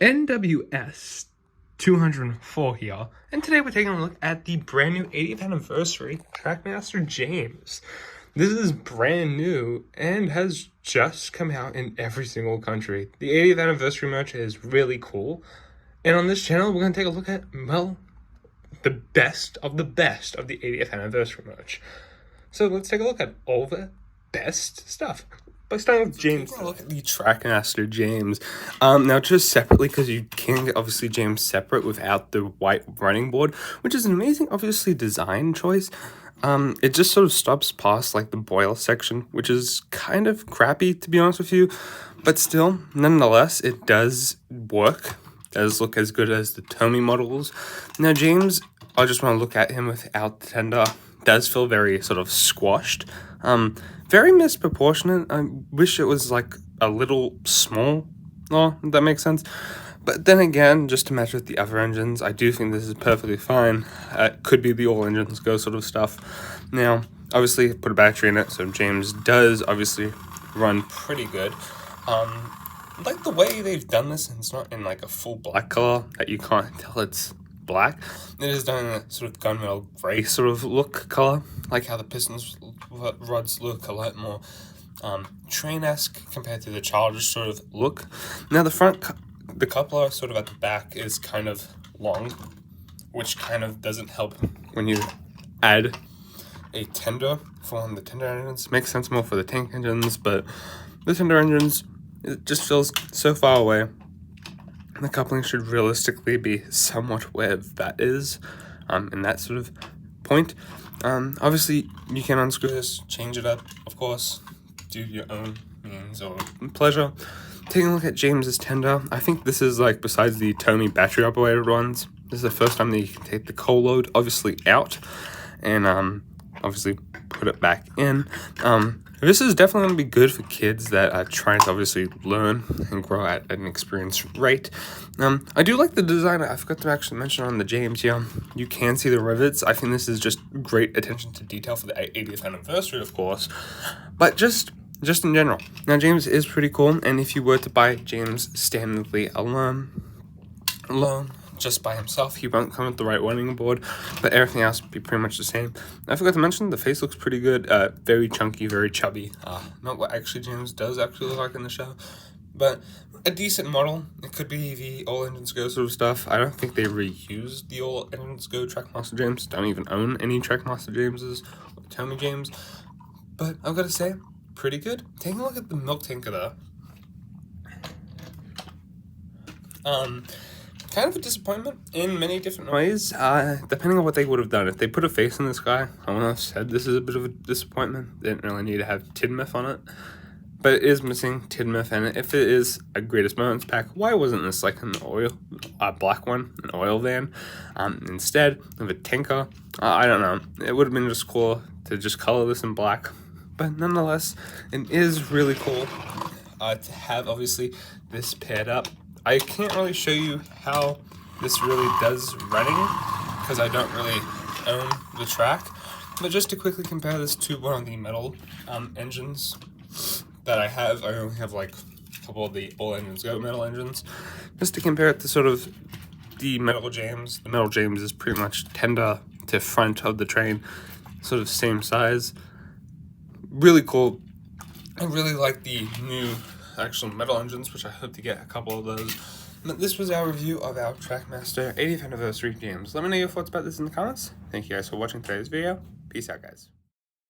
NWS 204 here, and today we're taking a look at the brand new 80th anniversary Trackmaster James. This is brand new and has just come out in every single country. The 80th anniversary merch is really cool, and on this channel we're going to take a look at, well, the best of the 80th anniversary merch. So let's take a look at all the best stuff. By starting with James. Taking a look at the Trackmaster James. Now just separately, because you can get obviously James separate without the white running board, which is an amazing obviously design choice. It just sort of stops past like the boil section, which is kind of crappy to be honest with you, but still, nonetheless, it does work. It does look as good as the Tomy models. Now James, I just want to look at him without the tender. Does feel very sort of squashed. Very misproportionate. I wish it was like a little small. Oh, that makes sense. But then again, just to match with the other engines, I do think this is perfectly fine. Could be the all engines go sort of stuff. Now, obviously, put a battery in it, so James does obviously run pretty good. Like the way they've done this, and it's not in like a full black color that you can't tell it's black. It is done in a sort of gunmetal gray sort of look color, like how the pistons rods look a lot more train-esque compared to the Charger sort of look. Now the coupler sort of at the back is kind of long, which kind of doesn't help when you add a tender for one of the tender engines. Makes sense more for the tank engines, but the tender engines, it just feels so far away. The coupling should realistically be somewhat where that is, in that sort of point. Obviously, you can unscrew this, change it up, of course, do your own means or pleasure. Taking a look at James's tender, I think this is like, besides the Tomy battery operated ones, this is the first time that you can take the coal load obviously out and obviously put it back in. This is definitely going to be good for kids that are trying to obviously learn and grow at an experienced rate. I do like the design. I forgot to actually mention on the James here. You can see the rivets. I think this is just great attention to detail for the 80th anniversary, of course. But just in general. Now, James is pretty cool. And if you were to buy James standardly alone, just by himself, he won't come with the right running board, but everything else would be pretty much the same. I forgot to mention the face looks pretty good. Very chunky, very chubby. Not what actually James does actually look like in the show, but a decent model. It could be the all engines go sort of stuff. I don't think they reused the all engines go Trackmaster James. Don't even own any Trackmaster Jameses or Tomy James, but I've got to say, pretty good. Taking a look at the milk tanker though. Kind of a disappointment in many different ways, depending on what they would have done. If they put a face in this guy, I would have said this is a bit of a disappointment. They didn't really need to have Tidmouth on it, but it is missing Tidmouth, and if it is a Greatest Moments pack, why wasn't this like an black one, an oil van, instead of a tanker? I don't know. It would have been just cool to just color this in black, but nonetheless, it is really cool to have obviously this paired up. I can't really show you how this really does running because I don't really own the track, but just to quickly compare this to one of the metal engines that I have, I only have like a couple of the all engines go metal engines, just to compare it to sort of the metal James. The metal James is pretty much tender to front of the train, sort of same size. Really cool. I really like the new actual metal engines, which I hope to get a couple of those. But this was our review of our Trackmaster 80th anniversary James. Let me know your thoughts about this in the comments. Thank you guys for watching today's video. Peace out, guys.